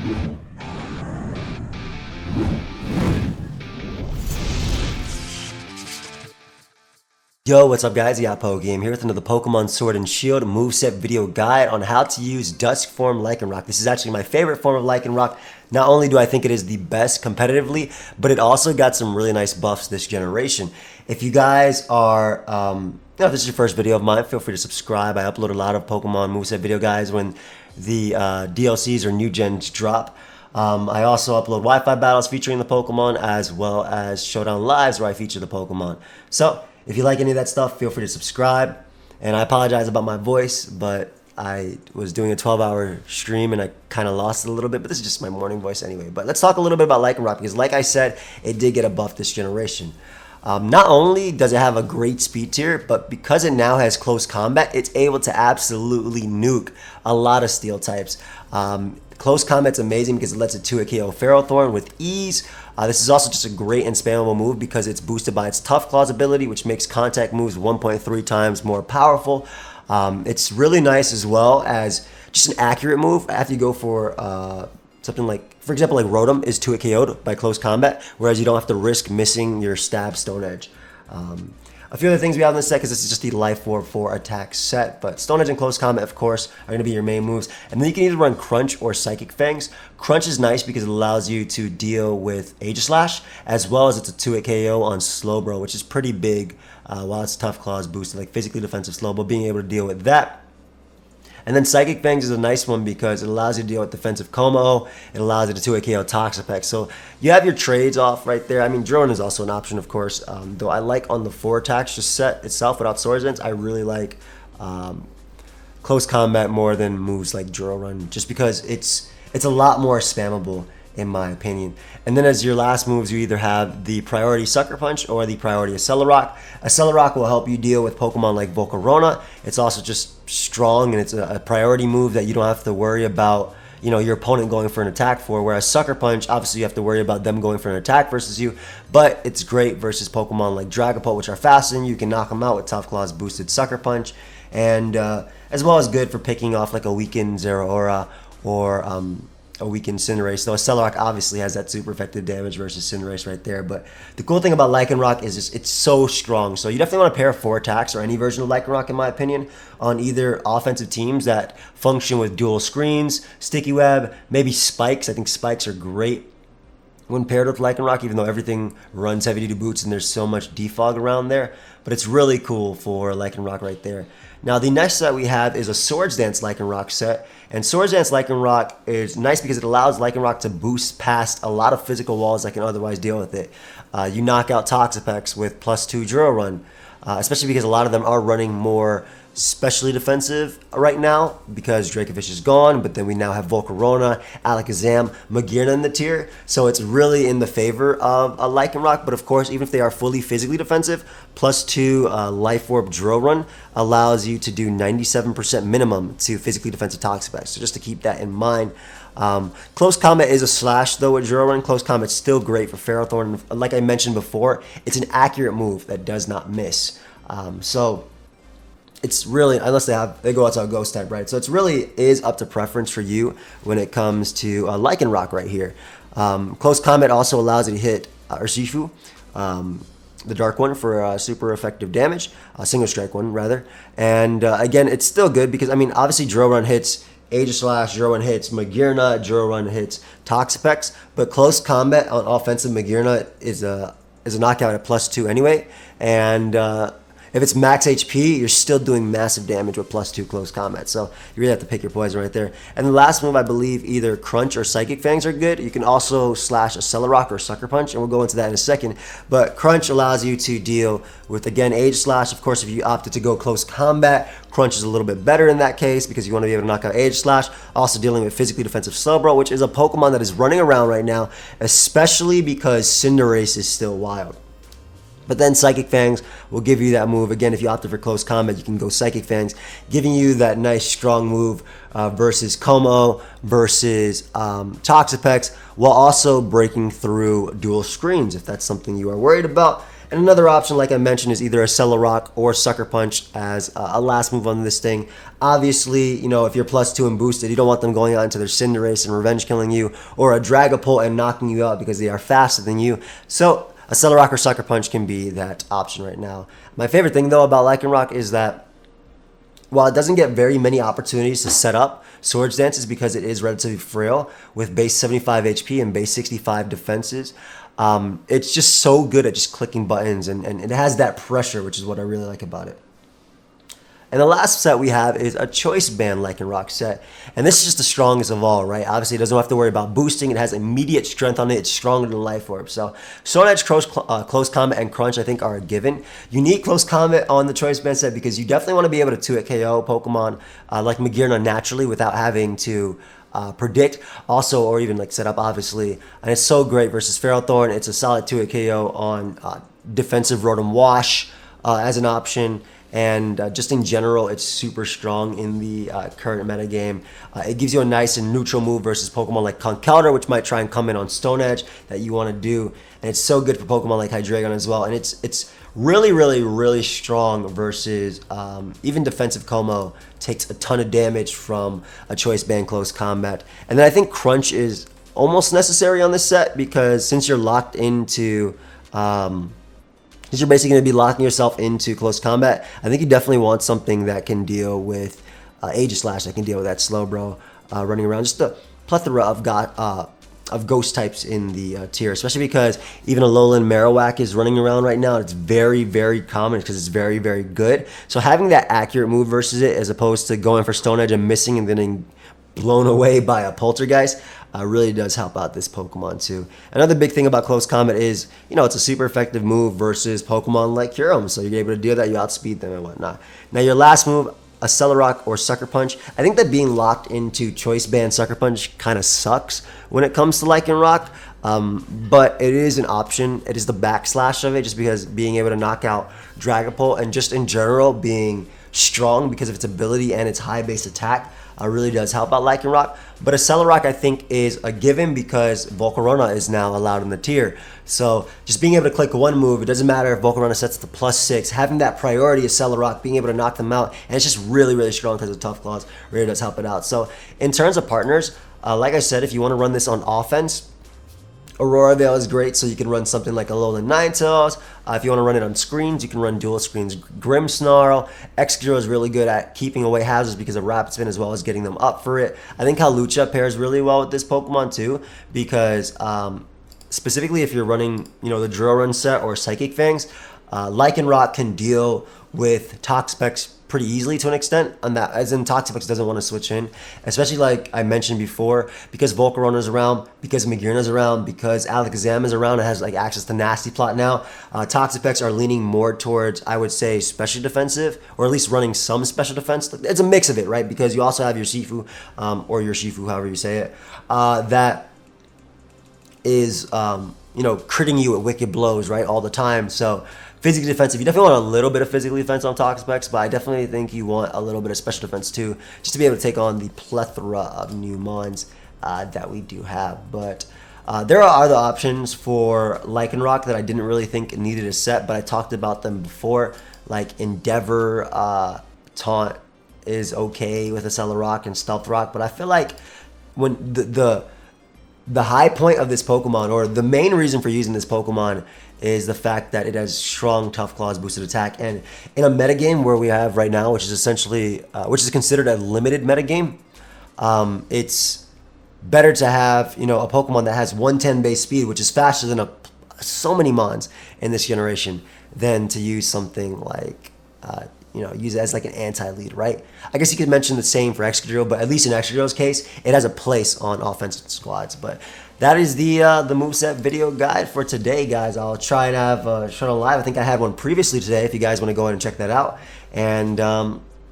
Yo, what's up guys? Yeah, pokeaim here with another Pokemon Sword and Shield moveset video guide on how to use Dusk form LYCANROC. This is actually my favorite form of LYCANROC. Not only do I think it is the best competitively, but it also got some really nice buffs this generation. If you guys are, if this is your first video of mine, feel free to subscribe. I upload a lot of Pokemon moveset video guides when the DLCs or new gens drop. I also upload Wi-Fi battles featuring the Pokemon as well as Showdown lives where I feature the Pokemon. So if you like any of that stuff, feel free to subscribe. And I apologize about my voice, but I was doing a 12-hour stream and I kind of lost it a little bit, but this is just my morning voice anyway. But let's talk a little bit about LYCANROC because like I said, it did get a buff this generation. Not only does it have a great speed tier, but because it now has close combat, it's able to absolutely nuke a lot of steel types. Close combat's amazing because it lets it 2-hit KO Ferrothorn with ease. This is also just a great and spammable move because it's boosted by its Tough Claws ability, which makes contact moves 1.3 times more powerful. It's really nice as well as just an accurate move after you go for something like, for example, like Rotom is 2-hit KO'd by close combat, whereas you don't have to risk missing your stab Stone Edge. A few other things we have in this set, because this is just the Life Orb 4 attack set, but Stone Edge and Close Combat, of course, are going to be your main moves. And then you can either run Crunch or Psychic Fangs. Crunch is nice because it allows you to deal with Aegislash, as well as it's a 2-hit KO on Slowbro, which is pretty big while it's Tough Claws boosted, like physically defensive Slowbro, being able to deal with that. And then Psychic Fangs is a nice one because it allows you to deal with defensive Como. It allows you to 2-hit KO Toxapex. So you have your trades off right there. I mean, Drone is also an option, of course. Though I like on the 4 attacks just set itself without Swords Dance, I really like Close Combat more than moves like Drill Run, just because it's a lot more spammable in my opinion. And then as your last moves, you either have the priority Sucker Punch or the priority Accelerock. Accelerock will help you deal with Pokemon like Volcarona. It's also just strong and it's a priority move that you don't have to worry about, you know, your opponent going for an attack for, whereas Sucker Punch, obviously you have to worry about them going for an attack versus you, but it's great versus Pokemon like Dragapult, which are faster. You can knock them out with Tough Claws boosted Sucker Punch, and as well as good for picking off like a weakened Zeraora or a weakened Cinderace. Though Accelerock obviously has that super effective damage versus Cinderace right there. But the cool thing about LYCANROC is just it's so strong. So you definitely want to pair 4 attacks or any version of LYCANROC in my opinion on either offensive teams that function with dual screens, Sticky Web, maybe Spikes. I think Spikes are great when paired with LYCANROC, even though everything runs heavy duty boots and there's so much defog around there. But it's really cool for LYCANROC right there. Now the next set we have is a Swords Dance LYCANROC set. And Swords Dance LYCANROC is nice because it allows LYCANROC to boost past a lot of physical walls that can otherwise deal with it. You knock out Toxapex with +2 Drill Run, especially because a lot of them are running more specially defensive right now because Dracovish is gone, but then we now have Volcarona, Alakazam, Magearna in the tier, so it's really in the favor of a LYCANROC. But of course, even if they are fully physically defensive, +2 Life Orb Drill Run allows you to do 97% minimum to physically defensive Toxapex, so just to keep that in mind. Close Combat is a slash though with Drill Run. Close Combat's still great for Ferrothorn. Like I mentioned before, it's an accurate move that does not miss. So it's really, unless they go outside Ghost type, right? So it's really is up to preference for you when it comes to LYCANROC right here. Close Combat also allows you to hit Urshifu, the dark one, for super effective damage, single strike one rather. And again, it's still good because I mean, obviously Drill Run hits Aegislash, Drill Run hits Magearna, Drill Run hits Toxapex, but Close Combat on offensive Magearna is a knockout at +2 anyway, and if it's max HP, you're still doing massive damage with +2 Close Combat. So you really have to pick your poison right there. And the last move, I believe either Crunch or Psychic Fangs are good. You can also slash Accelerock or Sucker Punch, and we'll go into that in a second. But Crunch allows you to deal with, again, Aegislash. Of course, if you opted to go Close Combat, Crunch is a little bit better in that case because you want to be able to knock out Aegislash. Also dealing with physically defensive Slowbro, which is a Pokemon that is running around right now, especially because Cinderace is still wild. But then Psychic Fangs will give you that move. Again, if you opted for Close Combat, you can go Psychic Fangs, giving you that nice strong move versus Como, versus Toxapex, while also breaking through dual screens if that's something you are worried about. And another option, like I mentioned, is either a Accelerock or Sucker Punch as a last move on this thing. Obviously, you know, if you're +2 and boosted, you don't want them going out into their Cinderace and revenge killing you, or a Dragapult and knocking you out because they are faster than you. So Accelerock or Sucker Punch can be that option right now. My favorite thing, though, about Lycanroc is that while it doesn't get very many opportunities to set up Swords Dances because it is relatively frail with base 75 HP and base 65 defenses, it's just so good at just clicking buttons, and it has that pressure, which is what I really like about it. And the last set we have is a Choice Band Lycanroc set. And this is just the strongest of all, right? Obviously, it doesn't have to worry about boosting. It has immediate strength on it. It's stronger than Life Orb. So Stone Edge, Close Combat, and Crunch, I think, are a given. You need Close Combat on the Choice Band set because you definitely want to be able to 2-hit KO Pokemon like Magearna naturally without having to predict also, or even like set up, obviously. And it's so great versus Ferrothorn. It's a solid 2-hit KO on defensive Rotom Wash as an option. And just in general, it's super strong in the current metagame. It gives you a nice and neutral move versus Pokemon like Conkeldurr, which might try and come in on Stone Edge that you want to do. And it's so good for Pokemon like Hydreigon as well. And it's really, really, really strong versus even defensive Como takes a ton of damage from a Choice Band Close Combat. And then I think Crunch is almost necessary on this set because since you're locked into... because you're basically going to be locking yourself into close combat, I think you definitely want something that can deal with Aegislash, that can deal with that Slowbro running around. Just a plethora of ghost types in the tier, especially because even a Alolan Marowak is running around right now. It's very, very common because it's very, very good. So having that accurate move versus it as opposed to going for Stone Edge and missing and then getting blown away by a Poltergeist really does help out this Pokemon too. Another big thing about Close Combat is, you know, it's a super effective move versus Pokemon like Kyurem, so you're able to deal that, you outspeed them and whatnot. Now your last move, Accelerock or Sucker Punch. I think that being locked into Choice Band Sucker Punch kind of sucks when it comes to Lycanroc, but it is an option. It is the backslash of it, just because being able to knock out Dragapult and just in general being strong because of its ability and its high base attack really does help out Lycanroc. But Accelerock, I think, is a given because Volcarona is now allowed in the tier. So just being able to click one move, it doesn't matter if Volcarona sets to +6, having that priority Accelerock, being able to knock them out, and it's just really, really strong because of Tough Claws, really does help it out. So in terms of partners, like I said, if you want to run this on offense, Aurora Veil is great, so you can run something like Alolan Ninetales. If you want to run it on screens, you can run dual screens. Grimmsnarl. Excadrill is really good at keeping away hazards because of Rapid Spin as well as getting them up for it. I think Hawlucha pairs really well with this Pokemon too because specifically if you're running, you know, the Drill Run set or Psychic Fangs, Lycanroc can deal with Toxapex pretty easily to an extent, and that as in Toxapex doesn't want to switch in, especially like I mentioned before, because Volcarona's around, because Magearna's around, because Alakazam is around and has like access to Nasty Plot now. Toxapex are leaning more towards, I would say, special defensive, or at least running some special defense. It's a mix of it, right? Because you also have your Shifu, or your Shifu, however you say it, that is you know, critting you with wicked blows, right, all the time. So physically defensive, you definitely want a little bit of physical defense on Toxapex, but I definitely think you want a little bit of special defense too, just to be able to take on the plethora of new mons that we do have. But there are other options for Lycanroc that I didn't really think needed a set, but I talked about them before, like Endeavor, Taunt is okay with Accelerock and Stealth Rock, but I feel like when the high point of this Pokemon, or the main reason for using this Pokemon, is the fact that it has strong Tough Claws boosted attack. And in a metagame where we have right now, which is essentially, which is considered a limited metagame, it's better to have, you know, a Pokemon that has 110 base speed, which is faster than so many mons in this generation, than to use something like, you know, use it as like an anti-lead, right? I guess you could mention the same for Excadrill, but at least in Excadrill's case, it has a place on offensive squads. But that is the moveset video guide for today, guys. I'll try and have Showdown Live. I think I had one previously today if you guys want to go ahead and check that out. And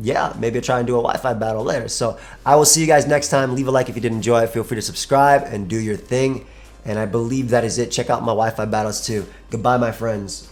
yeah, maybe I'll try and do a Wi-Fi battle later. So I will see you guys next time. Leave a like if you did enjoy it. Feel free to subscribe and do your thing. And I believe that is it. Check out my Wi-Fi battles too. Goodbye, my friends.